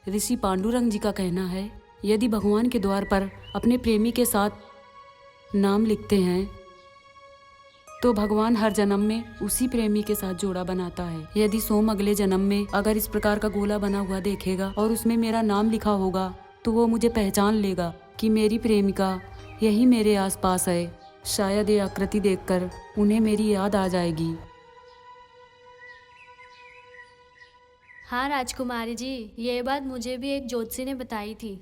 ऋषि पांडुरंग जी का कहना है, यदि भगवान के द्वार पर अपने प्रेमी के साथ नाम लिखते हैं तो भगवान हर जन्म में उसी प्रेमी के साथ जोड़ा बनाता है। यदि सोम अगले जन्म में अगर इस प्रकार का गोला बना हुआ देखेगा और उसमें मेरा नाम लिखा होगा तो वो मुझे पहचान लेगा कि मेरी प्रेमिका यही मेरे आसपास है। शायद ये आकृति देखकर उन्हें मेरी याद आ जाएगी। हाँ राजकुमारी जी, ये बात मुझे भी एक ज्योतिषी ने बताई थी।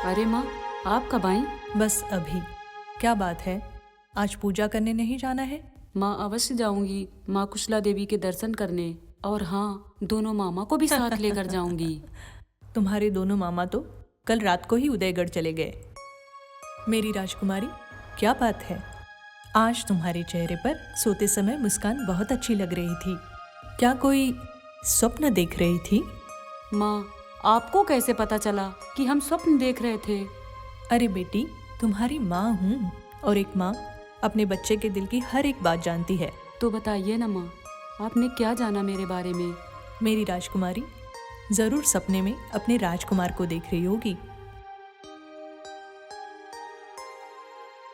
अरे माँ, आप कब आई? बस अभी। क्या बात है, आज पूजा करने नहीं जाना है? माँ अवश्य जाऊंगी, माँ कुशला देवी के दर्शन करने, और हाँ, दोनों मामा को भी साथ लेकर जाऊंगी। तुम्हारे दोनों मामा तो कल रात को ही उदयगढ़ चले गए। मेरी राजकुमारी, क्या बात है? आज तुम्हारे चेहरे पर सोते समय मुस्कान बहुत अच्छी लग रही थी। क्या कोई स्वप्न देख रही थी? माँ, आपको कैसे पता चला कि हम स्वप्न देख रहे थे? अरे बेटी, तुम्हारी माँ हूँ, और एक माँ अपने बच्चे के दिल की हर एक बात जानती है। तो बताइए ना माँ, आपने क्या जाना मेरे बारे में? मेरी राजकुमारी जरूर सपने में अपने राजकुमार को देख रही होगी।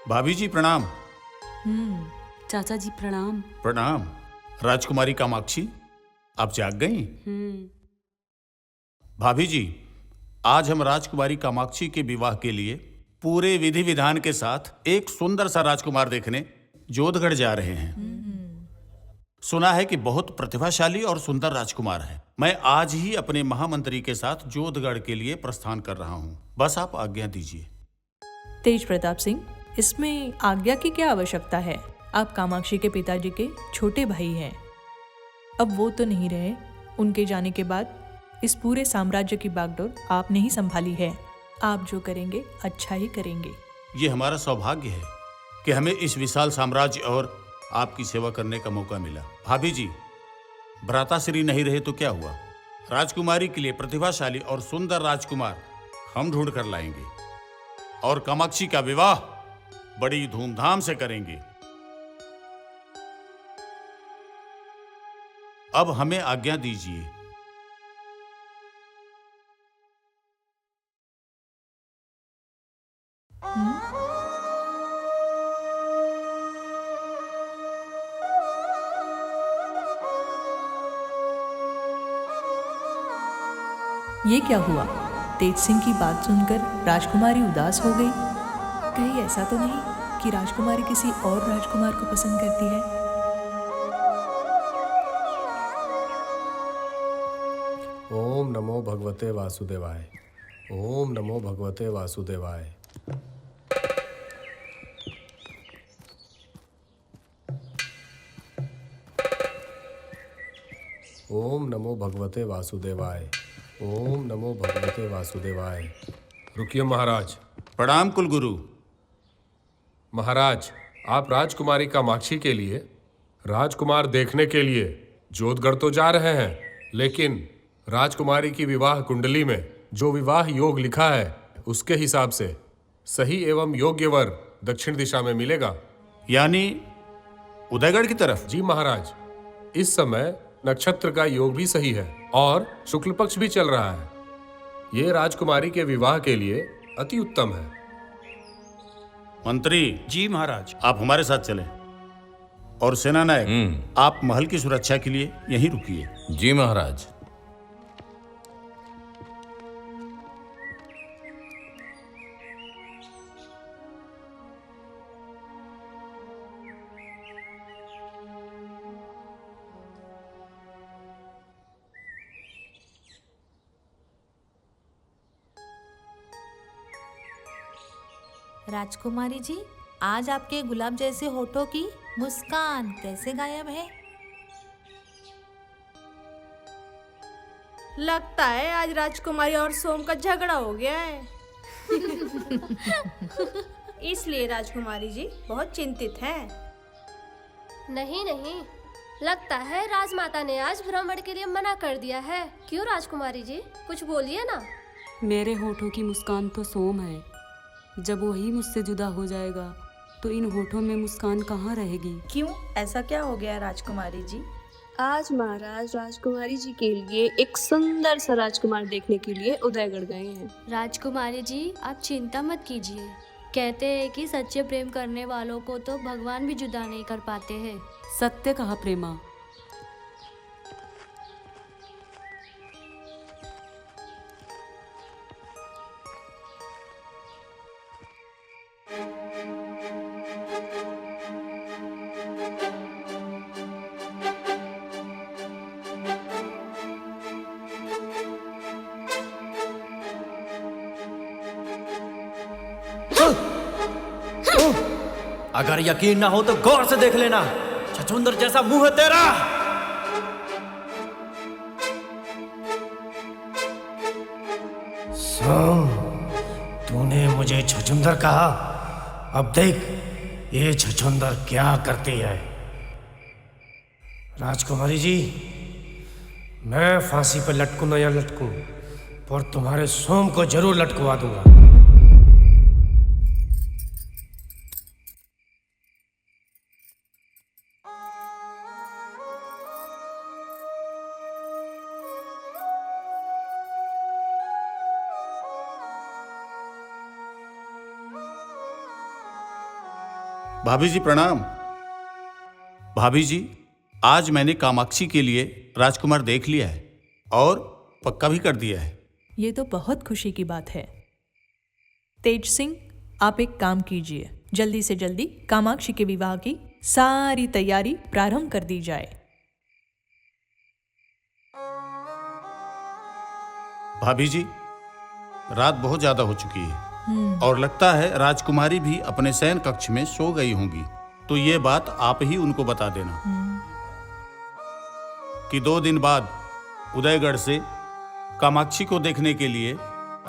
भाभी जी प्रणाम। चाचा जी प्रणाम। प्रणाम। राजकुमारी कामाक्षी, आप जाग गई? भाभी जी, आज हम राजकुमारी कामाक्षी के विवाह के लिए पूरे विधि विधान के साथ एक सुंदर सा राजकुमार देखने जोधगढ़ जा रहे हैं। सुना है कि बहुत प्रतिभाशाली और सुंदर राजकुमार है। मैं आज ही अपने महामंत्री के साथ जोधगढ़ के लिए प्रस्थान कर रहा हूँ। बस आप आज्ञा दीजिए। तेज प्रताप सिंह, इसमें आज्ञा की क्या आवश्यकता है? आप कामाक्षी के पिताजी के छोटे भाई हैं। अब वो तो नहीं रहे, उनके जाने के बाद इस पूरे साम्राज्य की बागडोर आपने ही संभाली है। आप जो करेंगे अच्छा ही करेंगे। ये हमारा सौभाग्य है कि हमें इस विशाल साम्राज्य और आपकी सेवा करने का मौका मिला। भाभी जी, भ्राताश्री नहीं रहे तो क्या हुआ? राजकुमारी के लिए प्रतिभाशाली और सुंदर राजकुमार हम ढूंढ कर लाएंगे और कामाक्षी का विवाह बड़ी धूमधाम से करेंगे। अब हमें आज्ञा दीजिए। ये क्या हुआ? तेज सिंह की बात सुनकर राजकुमारी उदास हो गई। कहीं ऐसा तो नहीं कि राजकुमारी किसी और राजकुमार को पसंद करती है? ओम नमो भगवते वासुदेवाय। ओम नमो भगवते वासुदेवाय। ओम नमो भगवते वासुदेवाय। ओम नमो भगवते वासुदेवाय। रुकिए महाराज। प्रणाम कुलगुरु। महाराज, आप राजकुमारी कामाक्षी के लिए राजकुमार देखने के लिए जोधगढ़ तो जा रहे हैं, लेकिन राजकुमारी की विवाह कुंडली में जो विवाह योग लिखा है उसके हिसाब से सही एवं योग्य वर दक्षिण दिशा में मिलेगा। यानी उदयगढ़ की तरफ? जी महाराज, इस समय नक्षत्र का योग भी सही है और शुक्ल पक्ष भी चल रहा है। ये राजकुमारी के विवाह के लिए अति उत्तम है। मंत्री जी महाराज। आप हमारे साथ चलें, और सेनानायक आप महल की सुरक्षा के लिए यहीं रुकिए। जी महाराज। राजकुमारी जी, आज आपके गुलाब जैसे होठों की मुस्कान कैसे गायब है? लगता है आज राजकुमारी और सोम का झगड़ा हो गया है। इसलिए राजकुमारी जी बहुत चिंतित हैं। नहीं नहीं, लगता है राजमाता ने आज भ्रमण के लिए मना कर दिया है। क्यों राजकुमारी जी, कुछ बोलिए ना। मेरे होठों की मुस्कान तो सोम है। जब वही मुझसे जुदा हो जाएगा तो इन होठों में मुस्कान कहाँ रहेगी? क्यों, ऐसा क्या हो गया राजकुमारी जी? आज महाराज राजकुमारी जी के लिए एक सुंदर सा राजकुमार देखने के लिए उदयगढ़ गए हैं। राजकुमारी जी, आप चिंता मत कीजिए। कहते हैं कि सच्चे प्रेम करने वालों को तो भगवान भी जुदा नहीं कर पाते हैं। सत्य कहा प्रेमा। अगर यकीन ना हो तो गौर से देख लेना, छछूंदर जैसा मुंह है तेरा। सोम, तूने मुझे छछूंदर कहा। अब देख ये छछूंदर क्या करती है। राजकुमारी जी, मैं फांसी पर लटकूं न या लटकूं, पर तुम्हारे सोम को जरूर लटकवा दूंगा। भाभी जी प्रणाम। भाभी जी, आज मैंने कामाक्षी के लिए राजकुमार देख लिया है और पक्का भी कर दिया है। ये तो बहुत खुशी की बात है। तेज सिंह, आप एक काम कीजिए, जल्दी से जल्दी कामाक्षी के विवाह की सारी तैयारी प्रारंभ कर दी जाए। भाभी जी, रात बहुत ज्यादा हो चुकी है और लगता है राजकुमारी भी अपने शयन कक्ष में सो गई होंगी। तो ये बात आप ही उनको बता देना कि 2 दिन बाद उदयगढ़ से कामाक्षी को देखने के लिए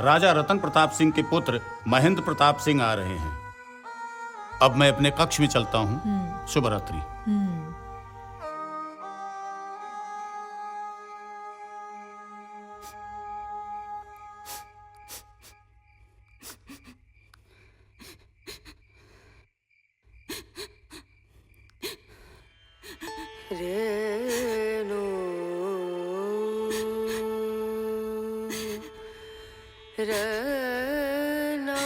राजा रतन प्रताप सिंह के पुत्र महेंद्र प्रताप सिंह आ रहे हैं। अब मैं अपने कक्ष में चलता हूँ। शुभ रात्रि। रेणु रना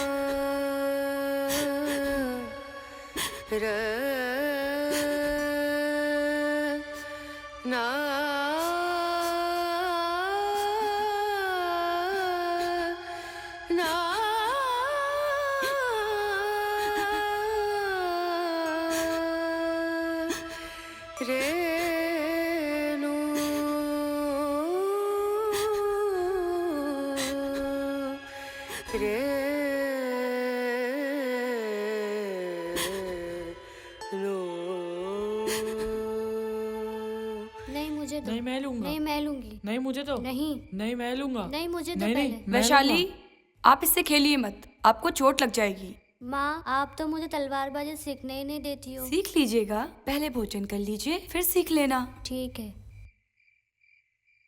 रना ना रेणु नहीं मुझे दो। नहीं मैं लूंगा। नहीं मैं लूंगी। नहीं मुझे दो। नहीं नहीं मैं लूंगा। नहीं मुझे दो नहीं पहले। नहीं मैं वैशाली, लूंगा। आप इससे खेलिए मत, आपको चोट लग जाएगी। माँ, आप तो मुझे तलवारबाजी सीखने ही नहीं देती हो। सीख लीजिएगा, पहले भोजन कर लीजिए फिर सीख लेना। ठीक है।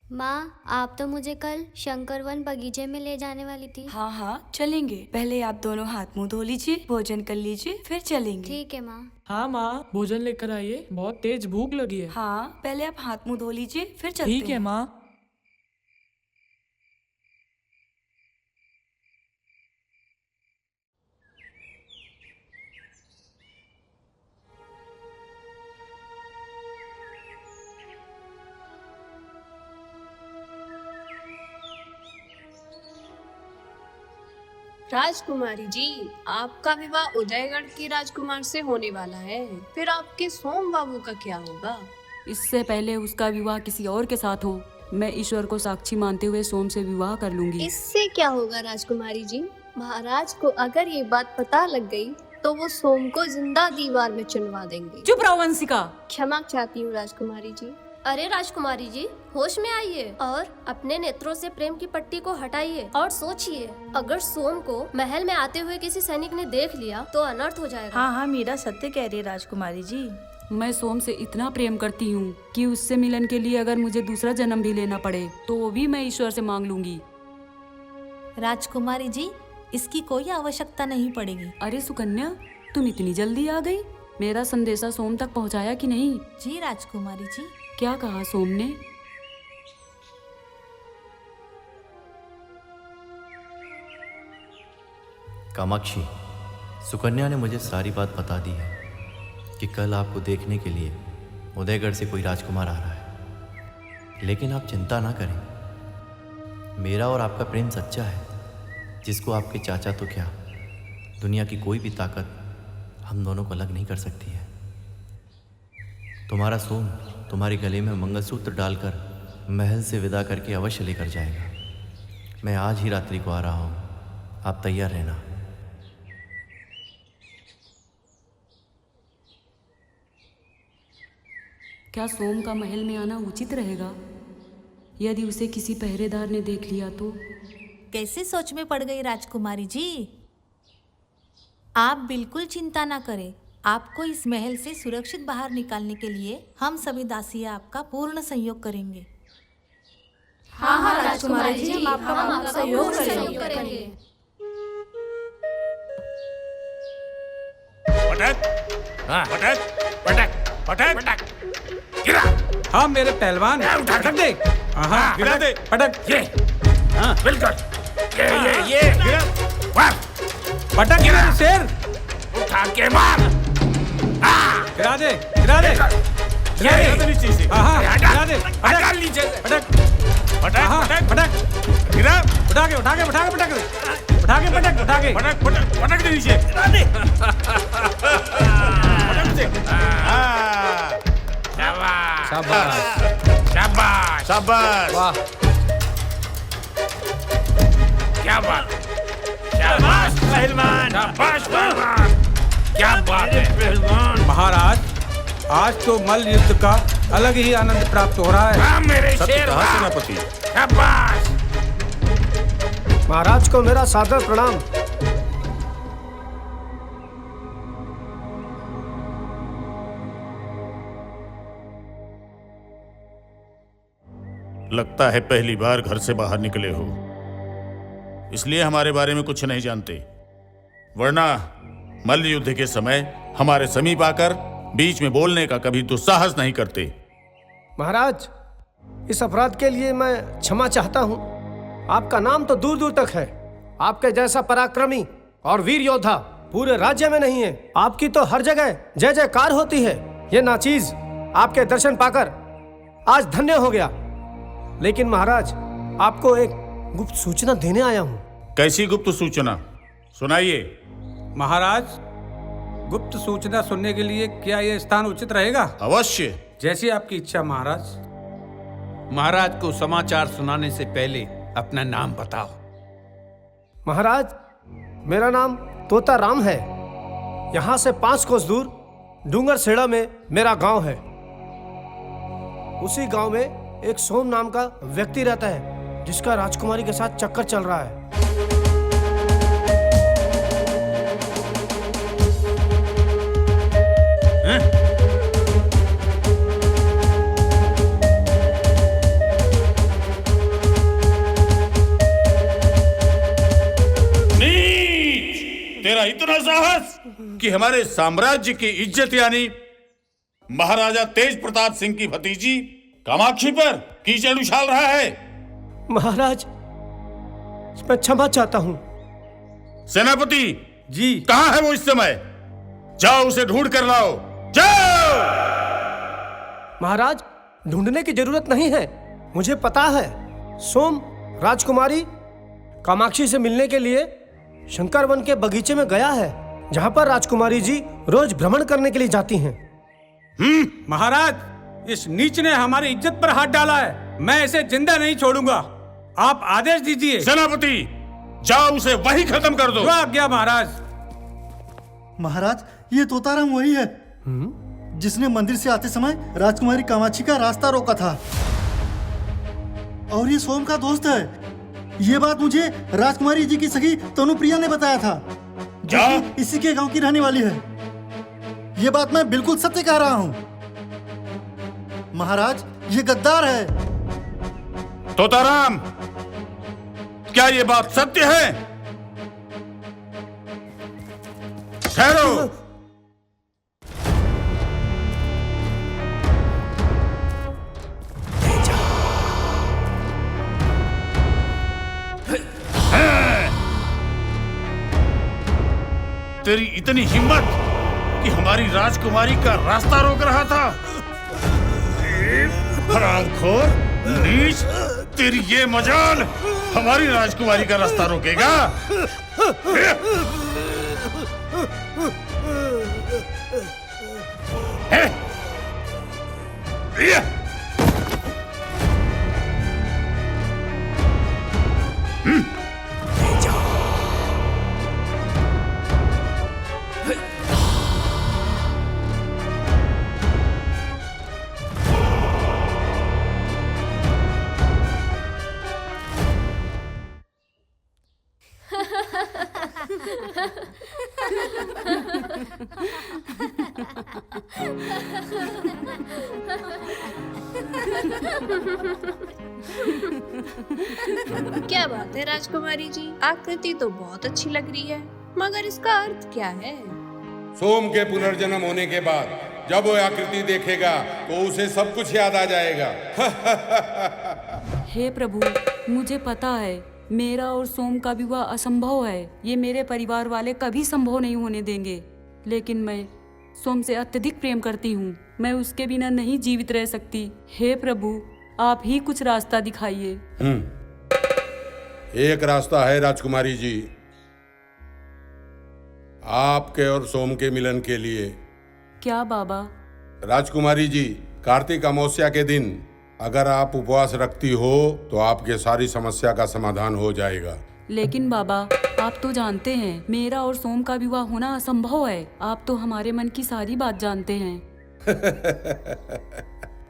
माँ, आप तो मुझे कल शंकरवन बगीचे में ले जाने वाली थी। हाँ हाँ चलेंगे, पहले आप दोनों हाथ मुंह धो लीजिए, भोजन कर लीजिए फिर चलेंगे। ठीक है माँ। हाँ माँ, भोजन लेकर आइए, बहुत तेज भूख लगी है। हाँ, पहले आप हाथ मुंह धो लीजिए फिर चलते हैं। ठीक है माँ। राजकुमारी जी, आपका विवाह उदयगढ़ के राजकुमार से होने वाला है। फिर आपके सोम बाबू का क्या होगा? इससे पहले उसका विवाह किसी और के साथ हो, मैं ईश्वर को साक्षी मानते हुए सोम से विवाह कर लूंगी। इससे क्या होगा राजकुमारी जी? महाराज को अगर ये बात पता लग गई तो वो सोम को जिंदा दीवार में चुनवा देंगे। चुप रहो वंशिका। क्षमा चाहती हूँ राजकुमारी जी। अरे राजकुमारी जी, होश में आइए और अपने नेत्रों से प्रेम की पट्टी को हटाइए और सोचिए, अगर सोम को महल में आते हुए किसी सैनिक ने देख लिया तो अनर्थ हो जाएगा। हाँ हाँ, मीरा सत्य कह रही है राजकुमारी जी। मैं सोम से इतना प्रेम करती हूँ कि उससे मिलन के लिए अगर मुझे दूसरा जन्म भी लेना पड़े तो वो भी मैं ईश्वर से मांग लूंगी। राजकुमारी जी, इसकी कोई आवश्यकता नहीं पड़ेगी। अरे सुकन्या, तुम इतनी जल्दी आ गई। मेरा संदेशा सोम तक पहुँचाया कि नहीं? जी राजकुमारी जी। क्या कहा सोम ने? कामाक्षी, सुकन्या ने मुझे सारी बात बता दी है कि कल आपको देखने के लिए उदयगढ़ से कोई राजकुमार आ रहा है। लेकिन आप चिंता ना करें, मेरा और आपका प्रेम सच्चा है, जिसको आपके चाचा तो क्या, दुनिया की कोई भी ताकत हम दोनों को अलग नहीं कर सकती है। तुम्हारा सोम तुम्हारे गले में मंगलसूत्र डालकर महल से विदा करके अवश्य लेकर जाएगा। मैं आज ही रात्रि को आ रहा हूँ, आप तैयार रहना। क्या सोम का महल में आना उचित रहेगा? यदि उसे किसी पहरेदार ने देख लिया तो? कैसे सोच में पड़ गई राजकुमारी जी? आप बिल्कुल चिंता ना करें। आपको इस महल से सुरक्षित बाहर निकालने के लिए हम सभी दासियां आपका पूर्ण सहयोग करेंगे। हाँ हाँ राजकुमारी जी, हम आपका सहयोग करेंगे। पटक, हाँ, पटक, पटक, पटक, पटक, गिरा। हाँ मेरे पहलवान, पटक दे। हाँ, गिरा दे, पटक। ये, हाँ, बिल्कुल। ये, गिरा। वाह, पटक गिरा शेर। उठा के मार। गिरा दे, गिरा दे। गिरा दे नीचे से। हाँ, गिरा दे। पटक नीचे से। पटक, पटक, पटक, पटक। गिरा। उठा के, उठा के, उठा के पटक दे। उठा के पटक, उठा के। पटक, पटक, पटक दे नीचे। गिरा दे। पटक दे। शाबाश, शाबाश, शाबाश, शाबाश। वाह, क्या बात, शाबाश पहलवान, शाबाश पहलवान, क्या बात है पहलवान। महाराज, आज तो मल्ल युद्ध का अलग ही आनंद प्राप्त हो रहा है। हाँ मेरे शेर, सेनापति, शाबाश। महाराज को मेरा सादर प्रणाम। लगता है पहली बार घर से बाहर निकले हो, इसलिए हमारे बारे में कुछ नहीं जानते, वरना मल्ल युद्ध के समय हमारे समीप आकर बीच में बोलने का कभी दुस्साहस नहीं करते। महाराज, इस अपराध के लिए मैं क्षमा चाहता हूँ। आपका नाम तो दूर दूर तक है। आपके जैसा पराक्रमी और वीर योद्धा पूरे राज्य में नहीं है। आपकी तो हर जगह जय जयकार होती है। ये नाचीज आपके दर्शन पाकर आज धन्य हो गया। लेकिन महाराज, आपको एक गुप्त सूचना देने आया हूँ। कैसी गुप्त सूचना? सुनाइए। महाराज, गुप्त सूचना सुनने के लिए क्या यह स्थान उचित रहेगा? अवश्य, जैसी आपकी इच्छा महाराज। महाराज को समाचार सुनाने से पहले अपना नाम बताओ। महाराज, मेरा नाम तोता राम है। यहाँ से 5 कोस दूर डूंगर सेड़ा में मेरा गांव है। उसी गांव में एक सोम नाम का व्यक्ति रहता है, जिसका राजकुमारी के साथ चक्कर चल रहा है। तेरा इतना साहस कि हमारे साम्राज्य की इज्जत यानी महाराजा तेज प्रताप सिंह की भतीजी कामाक्षी पर कीचड़ उछाल रहा है। महाराज, मैं क्षमा चाहता हूँ। सेनापति जी, कहाँ है वो इस समय? जाओ उसे ढूंढ कर लाओ, जाओ। महाराज, ढूंढने की जरूरत नहीं है। मुझे पता है, सोम राजकुमारी कामाक्षी से मिलने के लिए शंकर वन के बगीचे में गया है, जहाँ पर राजकुमारी जी रोज भ्रमण करने के लिए जाती हैं। महाराज, इस नीच ने हमारी इज्जत पर हाथ डाला है। मैं इसे जिंदा नहीं छोड़ूंगा। आप आदेश दीजिए। सेनापति, जाओ उसे वही खत्म कर दो। जो आज्ञा महाराज। महाराज, ये तोताराम वही है जिसने मंदिर से आते समय राजकुमारी कामाक्षी का रास्ता रोका था, और ये सोम का दोस्त है। ये बात मुझे राजकुमारी जी की सखी तनुप्रिया ने बताया था, जो कि इसी के गांव की रहने वाली है। ये बात मैं बिल्कुल सत्य कह रहा हूँ। महाराज, ये गद्दार है। तोताराम, क्या ये बात सत्य है? ठहरो। तेरी इतनी हिम्मत कि हमारी राजकुमारी का रास्ता रोक रहा था? हरामखोर, नीच, तेरी ये मजाल हमारी राजकुमारी का रास्ता रोकेगा? क्या बात है राजकुमारी जी, आकृति तो बहुत अच्छी लग रही है, मगर इसका अर्थ क्या है? सोम के पुनर्जन्म होने के बाद जब वो आकृति देखेगा तो उसे सब कुछ याद आ जाएगा। हे प्रभु, मुझे पता है मेरा और सोम का विवाह असंभव है। ये मेरे परिवार वाले कभी संभव नहीं होने देंगे। लेकिन मैं सोम से अत्यधिक प्रेम करती हूँ। मैं उसके बिना नहीं जीवित रह सकती। हे प्रभु, आप ही कुछ रास्ता दिखाइए। एक रास्ता है राजकुमारी जी, आपके और सोम के मिलन के लिए। क्या बाबा? राजकुमारी जी, कार्तिक अमावस्या के दिन अगर आप उपवास रखती हो तो आपके सारी समस्या का समाधान हो जाएगा। लेकिन बाबा, आप तो जानते हैं मेरा और सोम का विवाह होना असंभव है। आप तो हमारे मन की सारी बात जानते हैं।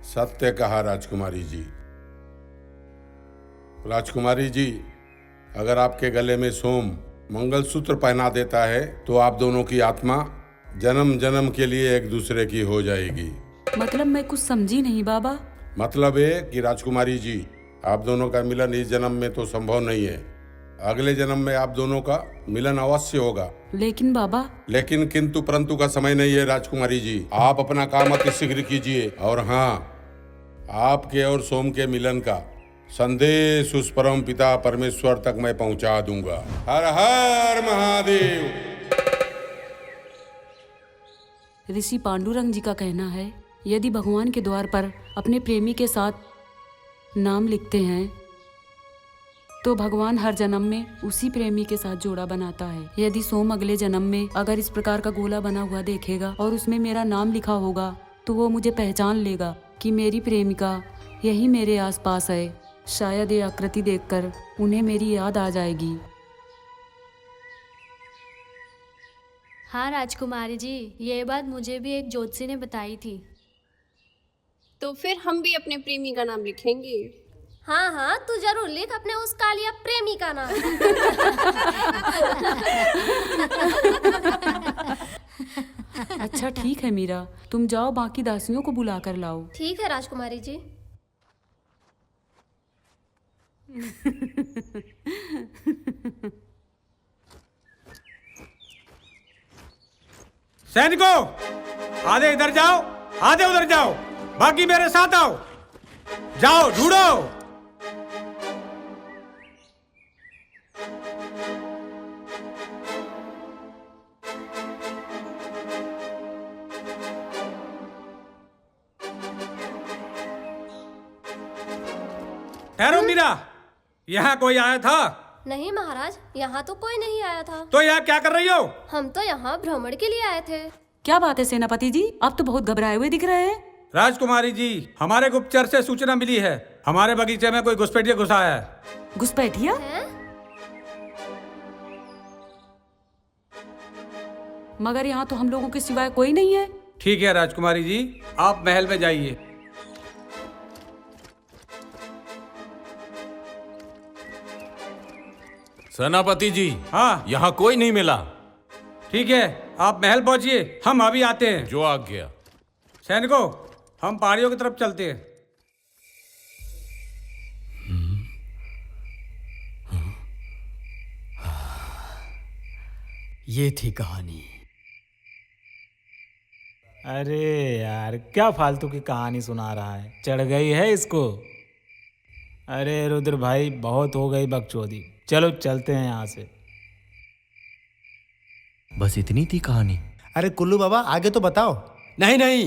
सत्य कहा राजकुमारी जी। राजकुमारी जी, अगर आपके गले में सोम मंगलसूत्र पहना देता है तो आप दोनों की आत्मा जन्म जन्म के लिए एक दूसरे की हो जाएगी। मतलब मैं कुछ समझी नहीं बाबा। मतलब है कि राजकुमारी जी, आप दोनों का मिलन इस जन्म में तो संभव नहीं है, अगले जन्म में आप दोनों का मिलन अवश्य होगा। लेकिन बाबा। लेकिन किंतु परंतु का समय नहीं है राजकुमारी जी। आप अपना काम अति शीघ्र कीजिए। और हाँ, आपके और सोम के मिलन का संदेश उस परम पिता परमेश्वर तक मैं पहुंचा दूंगा। हर हर महादेव। ऋषि पांडुरंग जी का कहना है, यदि भगवान के द्वार पर अपने प्रेमी के साथ नाम लिखते हैं तो भगवान हर जन्म में उसी प्रेमी के साथ जोड़ा बनाता है। यदि सोम अगले जन्म में अगर इस प्रकार का गोला बना हुआ देखेगा और उसमें मेरा नाम लिखा होगा तो वो मुझे पहचान लेगा कि मेरी प्रेमिका यही मेरे आसपास है। शायद ये आकृति देखकर उन्हें मेरी याद आ जाएगी। हाँ राजकुमारी जी, ये बात मुझे भी एक ज्योतिषी ने बताई थी। तो फिर हम भी अपने प्रेमी का नाम लिखेंगे। हाँ हाँ, तू जरूर लिख अपने उस कालिया प्रेमी का नाम। अच्छा ठीक है मीरा, तुम जाओ बाकी दासियों को बुला कर लाओ। ठीक है राजकुमारी जी। सैनिकों, आधे इधर जाओ, आधे उधर जाओ, बाकी मेरे साथ आओ। जाओ ढूंढो। ठहरो मीरा, यहाँ कोई आया था? नहीं महाराज, यहाँ तो कोई नहीं आया था। तो यहाँ क्या कर रही हो? हम तो यहाँ भ्रमण के लिए आए थे। क्या बात है सेनापति जी, आप तो बहुत घबराए हुए दिख रहे हैं। राजकुमारी जी, हमारे गुप्तचर से सूचना मिली है, हमारे बगीचे में कोई घुसपैठिया घुसा है। घुसपैठिया? मगर यहाँ तो हम लोगों के सिवाय कोई नहीं है। ठीक है राजकुमारी जी, आप महल में जाइए। सेनापति जी, हाँ यहाँ कोई नहीं मिला। ठीक है, आप महल पहुंचिए, हम अभी आते हैं। जो आज्ञा। सैनिकों, हम पहाड़ियों की तरफ चलते हैं। ये थी कहानी। अरे यार, क्या फालतू की कहानी सुना रहा है, चढ़ गई है इसको। अरे रुद्र भाई, बहुत हो गई बकचोदी, चलो चलते हैं यहाँ से। बस इतनी थी कहानी? अरे कुल्लू बाबा, आगे तो बताओ। नहीं नहीं,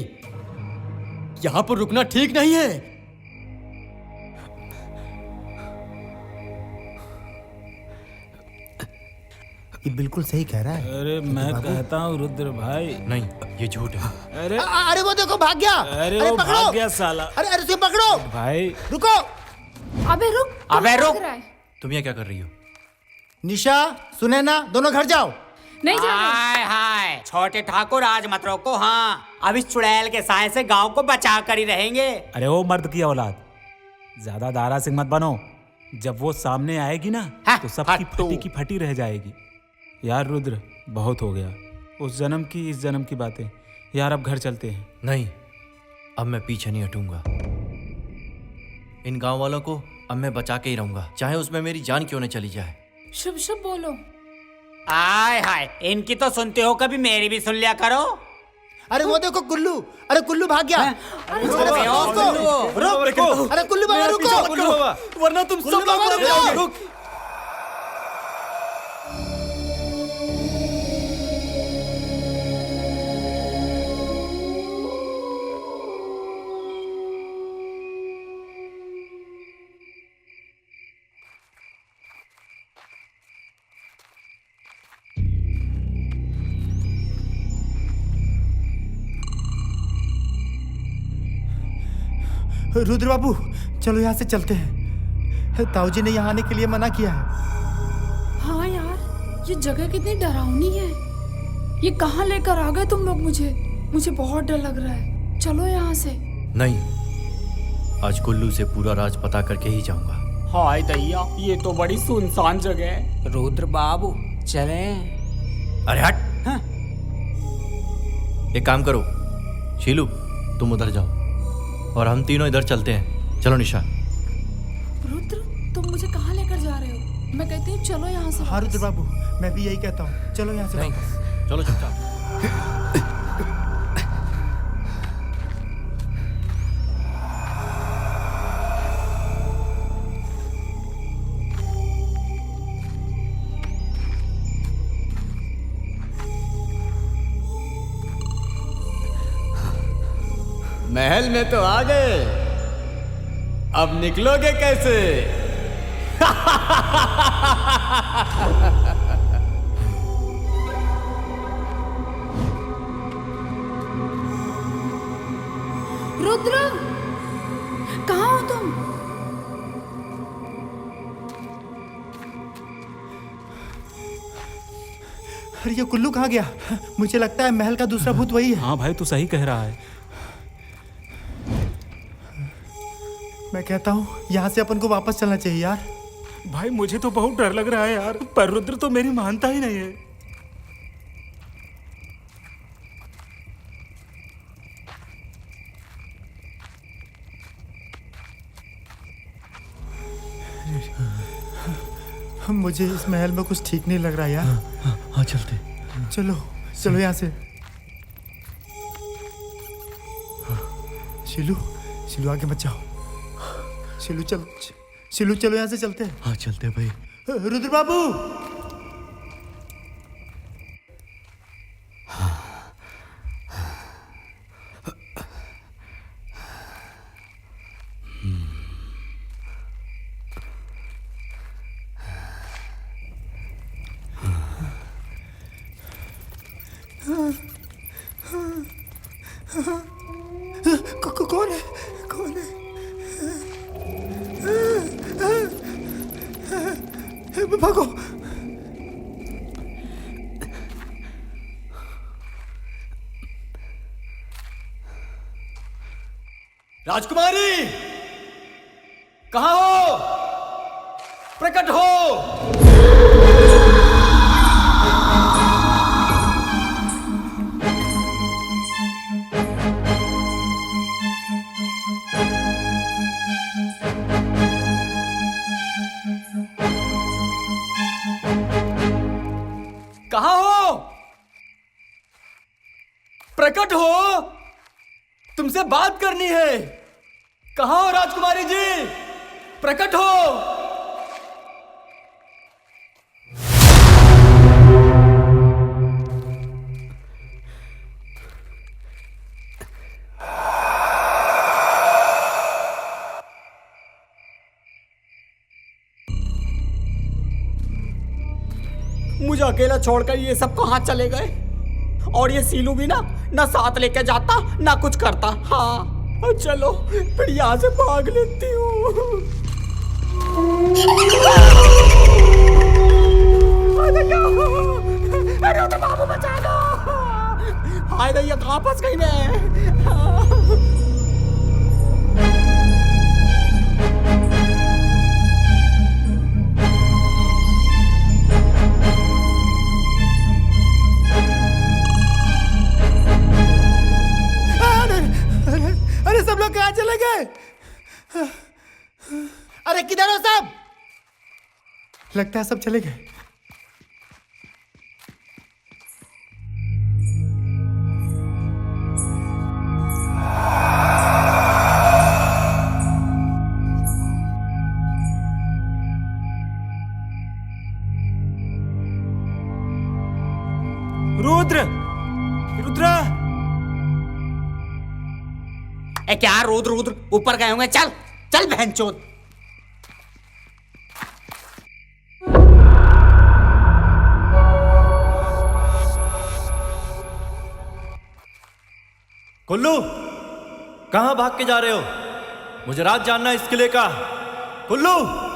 यहाँ पर रुकना ठीक नहीं है। ये बिल्कुल सही कह रहा है। अरे मैं कहता हूँ रुद्र भाई। नहीं, ये झूठ है। अरे अरे वो देखो, भाग गया। अरे वो पकड़ो। भाग गया साला। अरे अरे उसे पकड़ो भाई। रुको। अबे रुक, अबे भाग रुक। रहा है। तुम ये क्या कर रही हो? निशा, सुनैना, दोनों घर जाओ। नहीं जा हाय हाय, छोटे ठाकुर आज मत रोको। हाँ, अब इस चुड़ैल के साय से गांव को बचा कर ही रहेंगे। अरे वो मर्द की औलाद, ज्यादा दारा सिंह मत बनो। जब वो सामने आएगी ना, तो सबकी फटी की फटी रह जाएगी। यार रुद्र, बहुत हो गया, उस जन्म की इस जन्म की बातें। यार अब घर चलते हैं। नहीं, अब मैं पीछे नहीं हटूंगा। इन गांव वालों को अब मैं बचा के ही रहूंगा, चाहे उसमें मेरी जान क्यों न चली जाए। शुभ शुभ बोलो। हाय हाय, इनकी तो सुनते हो, कभी मेरी भी सुन लिया करो। अरे वो देखो कुल्लू, अरे कुल्लू भाग गया। अरे रुको, अरे कुल्लू बाबा रुको, वरना तुम सब लोग मर जाओगे। रुद्र बाबू, चलो यहाँ से चलते हैं। ताऊजी ने यहाँ आने के लिए मना किया है। हाँ यार, ये जगह कितनी डरावनी है। ये कहाँ लेकर आ गए तुम लोग मुझे बहुत डर लग रहा है। चलो यहाँ से। नहीं, आज कुल्लू से पूरा राज पता करके ही जाऊंगा। हाय दैया, ये तो बड़ी सुनसान जगह है। रुद्र बाबू, चलें? अरे हट। हाँ। एक काम करो, शीलू तुम उधर जाओ और हम तीनों इधर चलते हैं। चलो निशा। रुद्र, तुम मुझे कहाँ लेकर जा रहे हो? मैं कहती हूँ चलो यहाँ से। हाँ रुद्र बाबू, मैं भी यही कहता हूँ, चलो यहाँ से। चलो चुपचाप। महल में तो आ गए, अब निकलोगे कैसे? रुद्र, कहाँ हो तुम? अरे ये कुल्लू कहाँ गया? मुझे लगता है महल का दूसरा भूत वही है। हाँ भाई, तू सही कह रहा है। मैं कहता हूँ यहाँ से अपन को वापस चलना चाहिए यार। भाई मुझे तो बहुत डर लग रहा है यार, पर रुद्र तो मेरी मानता ही नहीं है। मुझे इस महल में कुछ ठीक नहीं लग रहा यार। हाँ चलते। चलो चलो यहाँ से। शिलू, शिलू आगे मत जाओ। शिलू चलो, शिलू चलो यहाँ से चलते हैं। हाँ चलते भाई। रुद्र बाबू, कौन है? कौन है? भागो। राजकुमारी, कहाँ हो? प्रकट हो। कहाँ हो? प्रकट हो, तुमसे बात करनी है। कहाँ हो राजकुमारी जी? प्रकट हो। मुझे अकेला छोड़कर ये सब कहाँ चले गए? और ये सीलू भी ना साथ लेके जाता ना कुछ करता। हाँ चलो फिर यहाँ से भाग लेती हूँ। अरे तो बाबू बचा लो। हाय दैया, कहाँ फंस गई मैं? अरे सब लोग कहाँ चले गए? अरे किधर हो सब? लगता है सब चले गए। रुद्र, रुद्र। ए क्या रुद्र ऊपर गए होंगे? चल चल बहनचोद। कुल्लू, कहां भाग के जा रहे हो? मुझे राज जानना है इस किले का। कुल्लू।